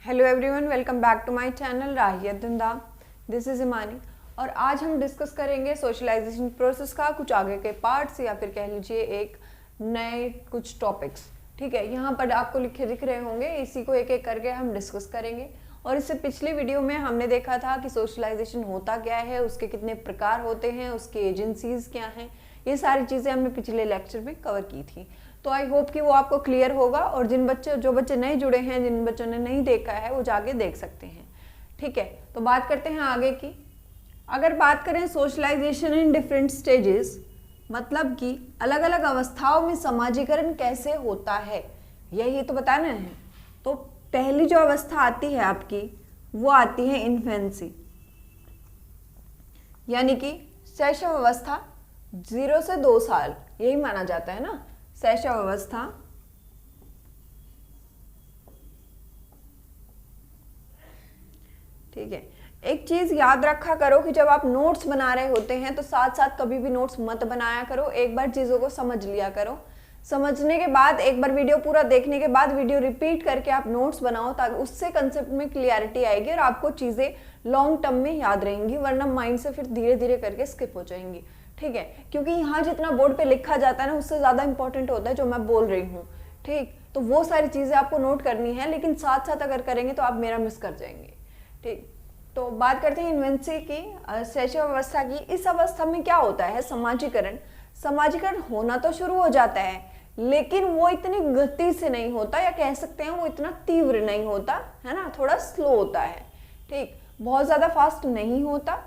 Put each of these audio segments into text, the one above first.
Hello everyone, welcome back to my channel राहियत धंधा। This is इमानी और आज हम डिस्कस करेंगे सोशलाइजेशन प्रोसेस का कुछ आगे के पार्ट्स या फिर कह लीजिए एक नए कुछ टॉपिक्स। ठीक है, यहाँ पर आपको लिखे दिख रहे होंगे, इसी को एक एक करके हम डिस्कस करेंगे। और इससे पिछली वीडियो में हमने देखा था कि सोशलाइजेशन होता क्या है, उसके कितने प्रकार होते हैं, उसके एजेंसीज क्या हैं, ये सारी चीज़ें हमने पिछले लेक्चर में कवर की थी। तो आई होप कि वो आपको क्लियर होगा और जो बच्चे नए जुड़े हैं, जिन बच्चों ने नहीं देखा है, वो जाके देख सकते हैं। ठीक है, तो बात करते हैं आगे की। अगर बात करें सोशलाइजेशन इन डिफरेंट स्टेजेस, मतलब कि अलग अलग अवस्थाओं में समाजीकरण कैसे होता है, यही तो बताना है। तो पहली जो अवस्था आती है आपकी, वो आती है इन्फेंसी, यानी कि शैशव अवस्था। 0 से 2 साल यही माना जाता है ना, शैशव अवस्था। ठीक है, एक चीज याद रखा करो कि जब आप नोट्स बना रहे होते हैं तो साथ साथ कभी भी नोट्स मत बनाया करो, एक बार चीजों को समझ लिया करो। समझने के बाद एक बार वीडियो पूरा देखने के बाद वीडियो रिपीट करके आप नोट्स बनाओ, ताकि उससे कंसेप्ट में क्लियरिटी आएगी और आपको चीजें लॉन्ग टर्म में याद रहेंगी, वरना माइंड से फिर धीरे धीरे करके स्किप हो जाएंगी। ठीक है, क्योंकि यहाँ जितना बोर्ड पे लिखा जाता है ना, उससे ज़्यादा इंपॉर्टेंट होता है जो मैं बोल रही हूँ। ठीक, तो वो सारी चीज़ें आपको नोट करनी है, लेकिन साथ साथ अगर करेंगे तो आप मेरा मिस कर जाएंगे। ठीक, तो बात करते हैं इन्फेंसी की, शैशव अवस्था की। इस अवस्था में क्या होता है, समाजीकरण होना तो शुरू हो जाता है, लेकिन वो इतनी गति से नहीं होता, या कह सकते हैं वो इतना तीव्र नहीं होता है ना, थोड़ा स्लो होता है। ठीक, बहुत ज़्यादा फास्ट नहीं होता।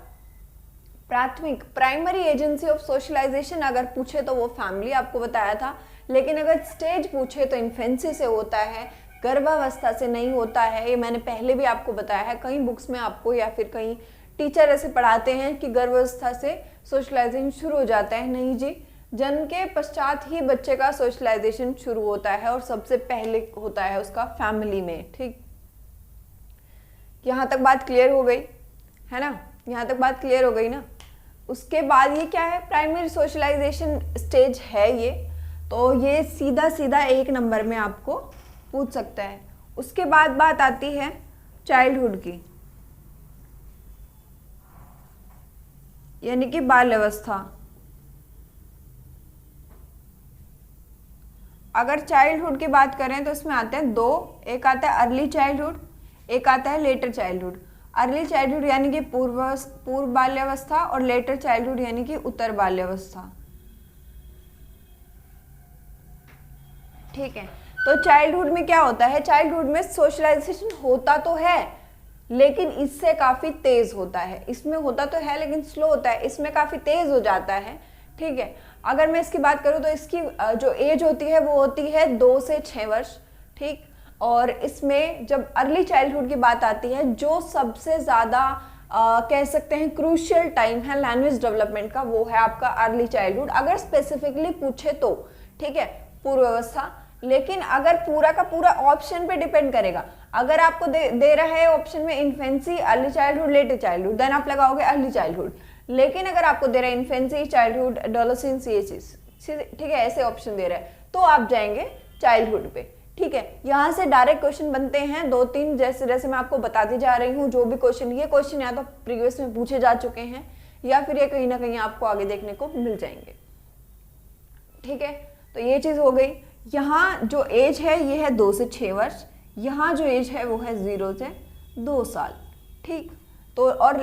प्राइमरी एजेंसी ऑफ सोशलाइजेशन अगर पूछे तो वो फैमिली, आपको बताया था। लेकिन अगर स्टेज पूछे तो इन्फेंसी से होता है, गर्भावस्था से नहीं होता है। ये मैंने पहले भी आपको बताया है, कई बुक्स में आपको या फिर कई टीचर ऐसे पढ़ाते हैं कि गर्भावस्था से सोशलाइजेशन शुरू हो जाता है। नहीं जी, जन्म के पश्चात ही बच्चे का सोशलाइजेशन शुरू होता है और सबसे पहले होता है उसका फैमिली में। ठीक, यहाँ तक बात क्लियर हो गई है ना, यहाँ तक बात क्लियर हो गई ना। उसके बाद ये क्या है, प्राइमरी सोशलाइजेशन स्टेज है ये, तो ये सीधा सीधा 1 नंबर में आपको पूछ सकता है। उसके बाद बात आती है चाइल्डहुड की, यानी कि बाल्यावस्था। अगर चाइल्डहुड की बात करें तो इसमें आते हैं 2, एक आता है अर्ली चाइल्डहुड, एक आता है लेटर चाइल्डहुड। अर्ली चाइल्डहुड यानी कि पूर्व बाल्यावस्था, और लेटर चाइल्डहुड यानी कि उत्तर बाल्यावस्था। ठीक है, तो चाइल्डहुड में क्या होता है, चाइल्डहुड में सोशलाइजेशन होता तो है लेकिन इससे काफ़ी तेज़ होता है। इसमें होता तो है लेकिन स्लो होता है, इसमें काफ़ी तेज़ हो जाता है। ठीक है, अगर मैं इसकी बात करूँ तो इसकी जो एज होती है वो होती है 2 से 6 वर्ष। ठीक, और इसमें जब अर्ली चाइल्डहुड की बात आती है, जो सबसे ज़्यादा कह सकते हैं क्रूशियल टाइम है लैंग्वेज डेवलपमेंट का, वो है आपका अर्ली चाइल्डहुड, अगर स्पेसिफिकली पूछे तो। ठीक है, पूर्वावस्था। लेकिन अगर पूरा का पूरा ऑप्शन पे डिपेंड करेगा, अगर आपको दे रहा है ऑप्शन में infancy, early childhood, later childhood, then आप लगाओगे अर्ली चाइल्डहुड। लेकिन अगर आपको दे रहा है इन्फेंसी, चाइल्डहुड, एडोलेसेंस, ये चीज़, ठीक है, ऐसे ऑप्शन दे रहा है, तो आप जाएंगे चाइल्डहुड पे। ठीक है, यहाँ से डायरेक्ट क्वेश्चन बनते हैं 2-3, जैसे जैसे मैं आपको बताती जा रही हूँ। जो भी क्वेश्चन, ये क्वेश्चन या तो प्रीवियस में पूछे जा चुके हैं या फिर ये कहीं ना कहीं आपको आगे देखने को मिल जाएंगे। ठीक है, तो ये चीज़ हो गई। यहाँ जो एज है ये है 2 से 6 वर्ष, यहाँ जो एज है वो है 0 से 2 साल। ठीक, तो और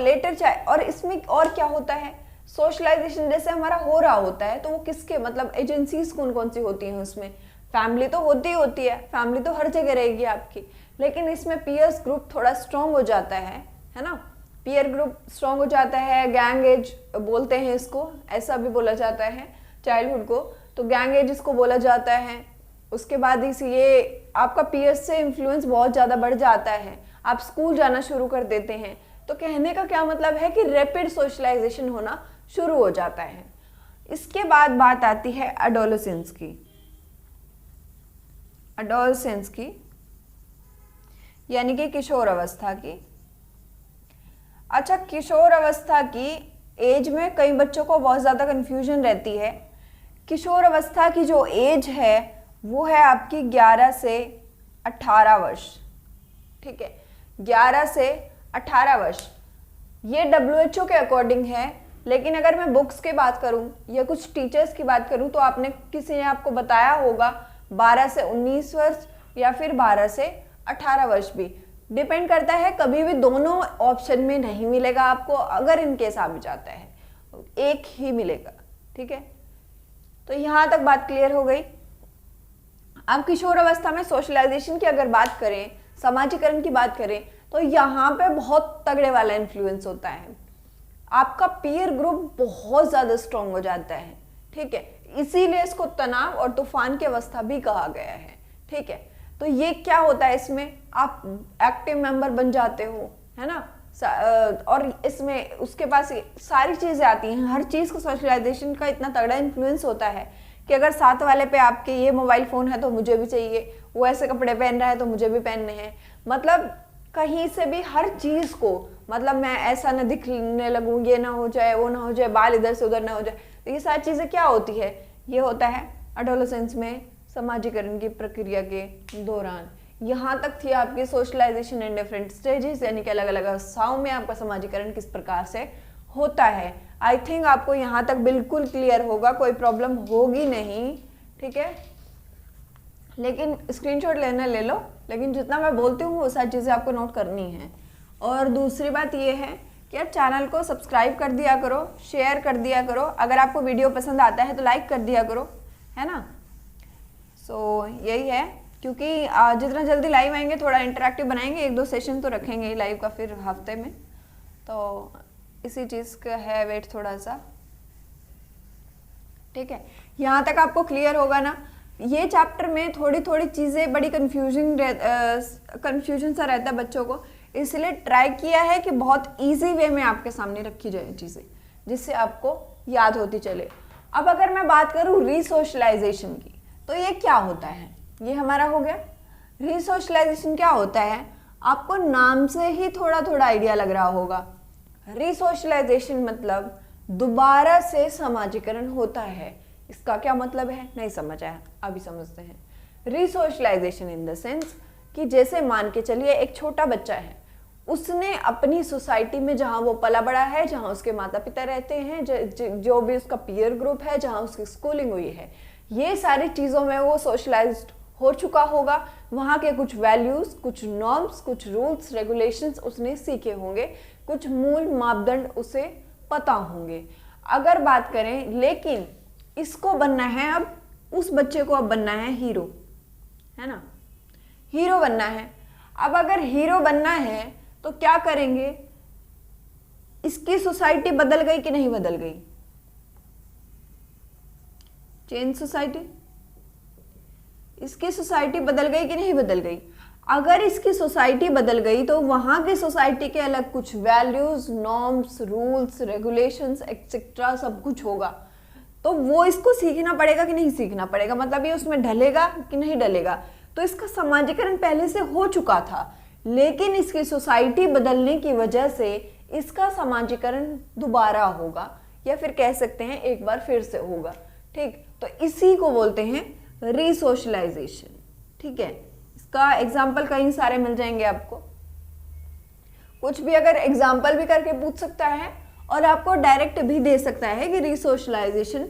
और इसमें और क्या होता है, सोशलाइजेशन जैसे हमारा हो रहा होता है तो वो किसके, मतलब एजेंसीज कौन कौन सी होती हैं उसमें। फैमिली तो होती है, फैमिली तो हर जगह रहेगी आपकी, लेकिन इसमें पीयर्स ग्रुप थोड़ा स्ट्रॉन्ग हो जाता है ना। पीयर ग्रुप स्ट्रॉन्ग हो जाता है, गैंग एज बोलते हैं इसको, ऐसा भी बोला जाता है चाइल्डहुड को, तो गैंग एज इसको बोला जाता है। उसके बाद ये आपका पीयर्स से इन्फ्लुएंस बहुत ज़्यादा बढ़ जाता है, आप स्कूल जाना शुरू कर देते हैं। तो कहने का क्या मतलब है कि रैपिड सोशलाइजेशन होना शुरू हो जाता है। इसके बाद बात आती है एडोलेसेंस की, यानी कि किशोर अवस्था की। अच्छा, किशोर अवस्था की एज में कई बच्चों को बहुत ज़्यादा कन्फ्यूजन रहती है। किशोर अवस्था की जो एज है वो है आपकी 11 से 18 वर्ष। ठीक है, 11 से 18 वर्ष, ये WHO के अकॉर्डिंग है। लेकिन अगर मैं बुक्स की बात करूं या कुछ टीचर्स की बात करूं तो किसी ने आपको बताया होगा 12 से 19 वर्ष या फिर 12 से 18 वर्ष भी, डिपेंड करता है। कभी भी दोनों ऑप्शन में नहीं मिलेगा आपको, अगर इनकेस आ भी जाता है एक ही मिलेगा, ठीक है। तो यहाँ तक बात क्लियर हो गई। अब किशोर अवस्था में सोशलाइजेशन की अगर बात करें, समाजीकरण की बात करें, तो यहाँ पे बहुत तगड़े वाला इन्फ्लुएंस होता है। आपका पीयर ग्रुप बहुत ज़्यादा स्ट्रॉन्ग हो जाता है, ठीक है। इसीलिए इसको तनाव और तूफान की अवस्था भी कहा गया है, ठीक है। तो ये क्या होता है, इसमें आप एक्टिव मेंबर बन जाते हो, है ना। और इसमें उसके पास सारी चीज़ें आती हैं, हर चीज़ को सोशलाइजेशन का इतना तगड़ा इन्फ्लुएंस होता है कि अगर साथ वाले पे आपके ये मोबाइल फ़ोन है तो मुझे भी चाहिए, वो ऐसे कपड़े पहन रहा है तो मुझे भी पहनने हैं, मतलब कहीं से भी हर चीज़ को, मतलब मैं ऐसा ना दिखने लगूँ, ये ना हो जाए, वो ना हो जाए, बाल इधर से उधर ना हो जाए। तो ये सारी चीज़ें क्या होती है, ये होता है एडोलेसेंस में समाजीकरण की प्रक्रिया के दौरान। यहाँ तक थी आपकी सोशलाइजेशन इन डिफरेंट स्टेजेस, यानी कि अलग अलग अवस्थाओं में आपका समाजीकरण किस प्रकार से होता है। आई थिंक आपको यहाँ तक बिल्कुल क्लियर होगा, कोई प्रॉब्लम होगी नहीं, ठीक है। लेकिन स्क्रीनशॉट लेना ले लो, लेकिन जितना मैं बोलती हूँ वो सारी चीज़ें आपको नोट करनी है। और दूसरी बात ये है कि आप चैनल को सब्सक्राइब कर दिया करो, शेयर कर दिया करो, अगर आपको वीडियो पसंद आता है तो लाइक कर दिया करो, है ना। सो यही है, क्योंकि जितना जल्दी लाइव आएंगे थोड़ा इंटरेक्टिव बनाएंगे, 1-2 सेशन तो रखेंगे लाइव का फिर हफ्ते में, तो इसी चीज़ का है वेट थोड़ा सा, ठीक है। यहाँ तक आपको क्लियर होगा ना। ये चैप्टर में थोड़ी थोड़ी चीज़ें बड़ी कन्फ्यूजन सा रहता है बच्चों को, इसलिए ट्राई किया है कि बहुत इजी वे में आपके सामने रखी जाए चीज़ें, जिससे आपको याद होती चले। अब अगर मैं बात करूँ रीसोशलाइजेशन की, तो ये क्या होता है, ये हमारा हो गया। रीसोशलाइजेशन क्या होता है, आपको नाम से ही थोड़ा थोड़ा आइडिया लग रहा होगा। रीसोशलाइजेशन मतलब दोबारा से समाजीकरण होता है। इसका क्या मतलब है, नहीं समझ आया, अभी समझते हैं। रीसोशलाइजेशन इन द सेंस कि जैसे मान के चलिए एक छोटा बच्चा है, उसने अपनी सोसाइटी में जहाँ वो पला बड़ा है, जहाँ उसके माता पिता रहते हैं, जो भी उसका पीयर ग्रुप है, जहाँ उसकी स्कूलिंग हुई है, ये सारी चीज़ों में वो सोशलाइज्ड हो चुका होगा। वहाँ के कुछ वैल्यूज़, कुछ नॉर्म्स, कुछ रूल्स रेगुलेशंस उसने सीखे होंगे, कुछ मूल मापदंड उसे पता होंगे। अगर बात करें, लेकिन इसको बनना है, अब उस बच्चे को अब बनना है हीरो, है ना, हीरो बनना है। अब अगर हीरो बनना है तो क्या करेंगे, इसकी सोसाइटी बदल गई कि नहीं बदल गई, चेंज सोसाइटी, इसकी सोसाइटी बदल गई कि नहीं बदल गई। अगर इसकी सोसाइटी बदल गई तो वहां की सोसाइटी के अलग कुछ values, norms, rules, regulations etcetera सब कुछ होगा, तो वो इसको सीखना पड़ेगा कि नहीं सीखना पड़ेगा, मतलब ये उसमें ढलेगा कि नहीं ढलेगा। तो इसका समाजीकरण पहले से हो चुका था, लेकिन इसकी सोसाइटी बदलने की वजह से इसका समाजीकरण दोबारा होगा, या फिर कह सकते हैं एक बार फिर से होगा, ठीक। तो इसी को बोलते हैं रीसोशलाइजेशन, ठीक है। इसका एग्जाम्पल कई सारे मिल जाएंगे आपको, कुछ भी अगर एग्जाम्पल भी करके पूछ सकता है और आपको डायरेक्ट भी दे सकता है कि रीसोशलाइजेशन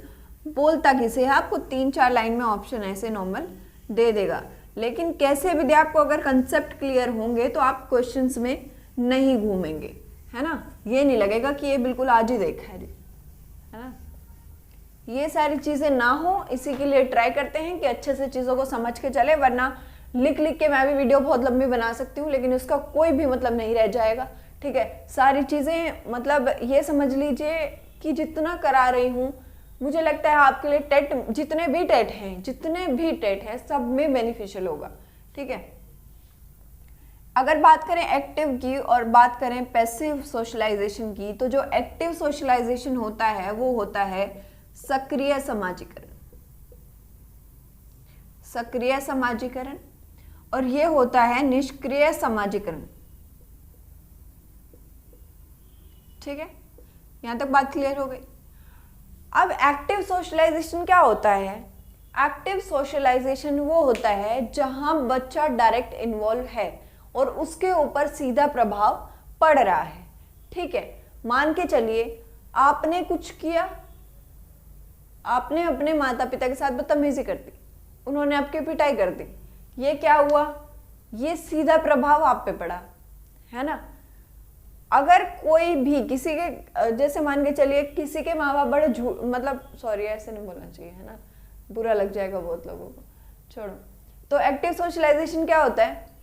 बोलता किसे है। आपको 3-4 लाइन में ऑप्शन ऐसे नॉर्मल दे देगा, लेकिन कैसे भी दे, आपको अगर कंसेप्ट क्लियर होंगे तो आप क्वेश्चंस में नहीं घूमेंगे, है ना। ये नहीं लगेगा कि ये बिल्कुल आज ही देखा है ना। ये सारी चीज़ें ना हो, इसी के लिए ट्राई करते हैं कि अच्छे से चीज़ों को समझ के चले, वरना लिख लिख के मैं भी वीडियो बहुत लंबी बना सकती हूँ, लेकिन उसका कोई भी मतलब नहीं रह जाएगा, ठीक है। सारी चीज़ें मतलब ये समझ लीजिए कि जितना करा रही हूँ, मुझे लगता है आपके लिए टेट, जितने भी टेट हैं सब में बेनिफिशियल होगा, ठीक है। अगर बात करें एक्टिव की और बात करें पैसिव सोशलाइजेशन की, तो जो एक्टिव सोशलाइजेशन होता है वो होता है सक्रिय समाजीकरण, सक्रिय समाजीकरण, और ये होता है निष्क्रिय समाजीकरण, ठीक है। यहां तक बात क्लियर हो गई। अब एक्टिव सोशलाइजेशन क्या होता है, एक्टिव सोशलाइजेशन वो होता है जहां बच्चा डायरेक्ट इन्वॉल्व है, और उसके ऊपर सीधा प्रभाव पड़ रहा है। ठीक है, मान के चलिए आपने कुछ किया, आपने अपने माता पिता के साथ बदतमीजी कर दी, उन्होंने आपकी पिटाई कर दी, ये क्या हुआ, ये सीधा प्रभाव आप पे पड़ा, है ना। अगर कोई भी किसी के, जैसे मान के चलिए किसी के माँ बाप बड़े झूठ, मतलब सॉरी ऐसे नहीं बोलना चाहिए, है ना, बुरा लग जाएगा बहुत लोगों को, छोड़ो। तो एक्टिव सोशलाइजेशन क्या होता है,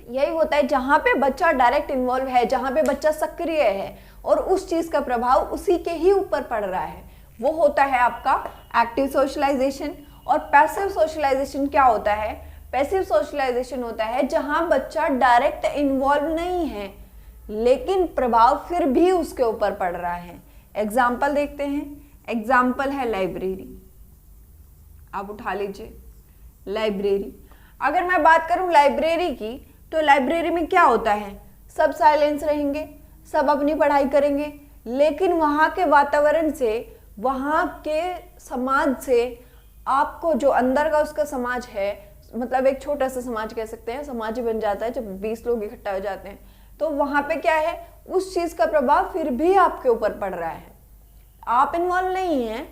यही होता है जहां पे बच्चा डायरेक्ट इन्वॉल्व है, जहां पे बच्चा सक्रिय है और उस चीज का प्रभाव उसी के ही ऊपर पड़ रहा है, वो होता है आपका एक्टिव सोशलाइजेशन। और पैसिव सोशलाइजेशन क्या होता है, पैसिव सोशलाइजेशन होता है जहां बच्चा डायरेक्ट इन्वॉल्व नहीं है लेकिन प्रभाव फिर भी उसके ऊपर पड़ रहा है। एग्जाम्पल देखते हैं, एग्जाम्पल है लाइब्रेरी, आप उठा लीजिए लाइब्रेरी। अगर मैं बात करूं लाइब्रेरी की, तो लाइब्रेरी में क्या होता है, सब साइलेंस रहेंगे, सब अपनी पढ़ाई करेंगे, लेकिन वहाँ के वातावरण से, वहाँ के समाज से आपको जो अंदर का उसका समाज है, मतलब एक छोटा सा समाज कह सकते हैं, समाज ही बन जाता है जब 20 लोग इकट्ठा हो जाते हैं, तो वहाँ पे क्या है, उस चीज़ का प्रभाव फिर भी आपके ऊपर पड़ रहा है। आप इन्वॉल्व नहीं हैं,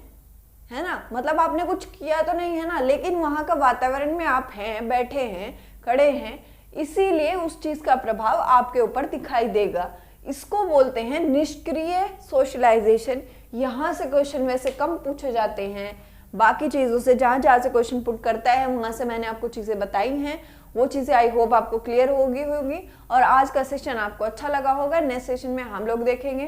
है ना, मतलब आपने कुछ किया तो नहीं है ना, लेकिन वहाँ का वातावरण में आप हैं, बैठे हैं, खड़े हैं, इसीलिए उस चीज का प्रभाव आपके ऊपर दिखाई देगा। इसको बोलते हैं निष्क्रिय सोशलाइजेशन। यहाँ से क्वेश्चन वैसे कम पूछे जाते हैं, बाकी चीजों से जहाँ जहाँ से क्वेश्चन पुट करता है वहां से मैंने आपको चीजें बताई हैं, वो चीजें आई होप आपको क्लियर होगी और आज का सेशन आपको अच्छा लगा होगा। नेक्स्ट सेशन में हम लोग देखेंगे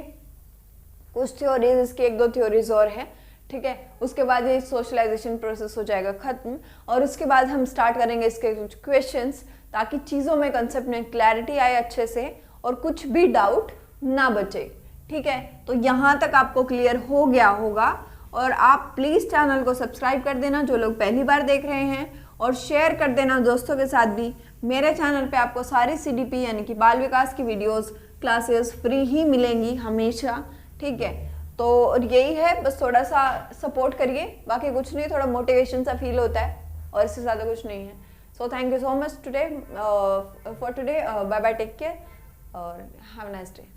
कुछ थ्योरीज, इसकी 1-2 थ्योरीज और है, ठीक है। उसके बाद ये सोशलाइजेशन प्रोसेस हो जाएगा खत्म और उसके बाद हम स्टार्ट करेंगे इसके कुछ क्वेश्चंस, ताकि चीज़ों में, कंसेप्ट में क्लैरिटी आए अच्छे से और कुछ भी डाउट ना बचे, ठीक है। तो यहाँ तक आपको क्लियर हो गया होगा और आप प्लीज़ चैनल को सब्सक्राइब कर देना जो लोग पहली बार देख रहे हैं, और शेयर कर देना दोस्तों के साथ भी। मेरे चैनल पे आपको सारी CDP यानी कि बाल विकास की वीडियोस, क्लासेस फ्री ही मिलेंगी हमेशा, ठीक है। तो यही है, बस थोड़ा सा सपोर्ट करिए, बाकी कुछ नहीं, थोड़ा मोटिवेशन सा फील होता है और इससे ज़्यादा कुछ नहीं है। So thank you so much today for today, bye bye, take care और हैव अ नाइस डे।